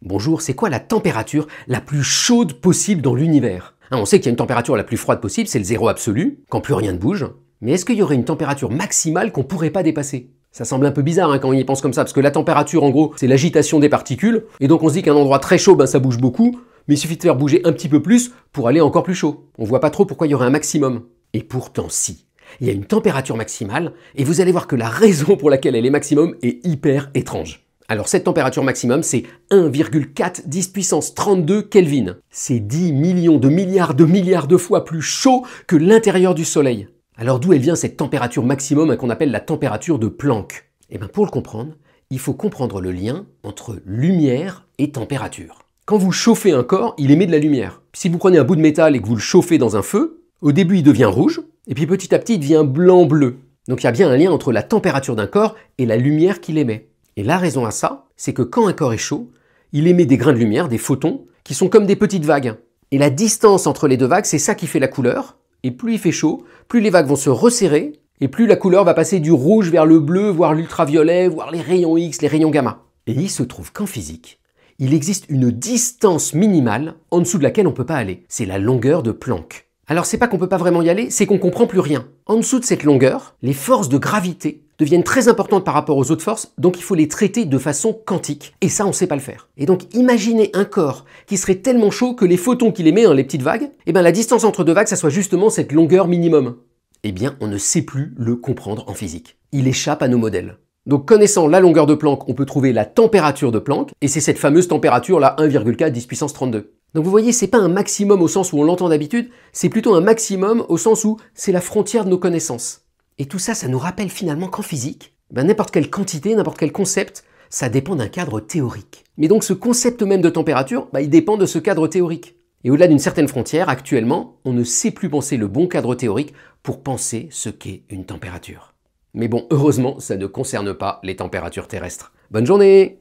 Bonjour, c'est quoi la température la plus chaude possible dans l'univers? On sait qu'il y a une température la plus froide possible, c'est le zéro absolu, quand plus rien ne bouge. Mais est-ce qu'il y aurait une température maximale qu'on pourrait pas dépasser? Ça semble un peu bizarre quand on y pense comme ça, parce que la température, en gros, c'est l'agitation des particules, et donc on se dit qu'un endroit très chaud, ça bouge beaucoup, mais il suffit de faire bouger un petit peu plus pour aller encore plus chaud. On voit pas trop pourquoi il y aurait un maximum. Et pourtant si. Il y a une température maximale, et vous allez voir que la raison pour laquelle elle est maximum est hyper étrange. Alors cette température maximum, c'est 1,4 10 puissance 32 Kelvin. C'est 10 millions de milliards de fois plus chaud que l'intérieur du Soleil. Alors d'où elle vient cette température maximum qu'on appelle la température de Planck? Eh bien pour le comprendre, il faut comprendre le lien entre lumière et température. Quand vous chauffez un corps, il émet de la lumière. Si vous prenez un bout de métal et que vous le chauffez dans un feu, au début il devient rouge, et puis petit à petit il devient blanc-bleu. Donc il y a bien un lien entre la température d'un corps et la lumière qu'il émet. Et la raison à ça, c'est que quand un corps est chaud, il émet des grains de lumière, des photons, qui sont comme des petites vagues. Et la distance entre les deux vagues, c'est ça qui fait la couleur. Et plus il fait chaud, plus les vagues vont se resserrer, et plus la couleur va passer du rouge vers le bleu, voire l'ultraviolet, voire les rayons X, les rayons gamma. Et il se trouve qu'en physique, il existe une distance minimale en dessous de laquelle on ne peut pas aller. C'est la longueur de Planck. Alors c'est pas qu'on peut pas vraiment y aller, c'est qu'on comprend plus rien. En dessous de cette longueur, les forces de gravité deviennent très importantes par rapport aux autres forces, donc il faut les traiter de façon quantique. Et ça, on sait pas le faire. Et donc imaginez un corps qui serait tellement chaud que les photons qu'il émet, les petites vagues, la distance entre deux vagues, ça soit justement cette longueur minimum. Eh bien, on ne sait plus le comprendre en physique. Il échappe à nos modèles. Donc connaissant la longueur de Planck, on peut trouver la température de Planck, et c'est cette fameuse température là, 1,4 10 puissance 32. Donc vous voyez, c'est pas un maximum au sens où on l'entend d'habitude, c'est plutôt un maximum au sens où c'est la frontière de nos connaissances. Et tout ça, ça nous rappelle finalement qu'en physique, n'importe quelle quantité, n'importe quel concept, ça dépend d'un cadre théorique. Mais donc ce concept même de température, il dépend de ce cadre théorique. Et au-delà d'une certaine frontière, actuellement, on ne sait plus penser le bon cadre théorique pour penser ce qu'est une température. Mais bon, heureusement, ça ne concerne pas les températures terrestres. Bonne journée!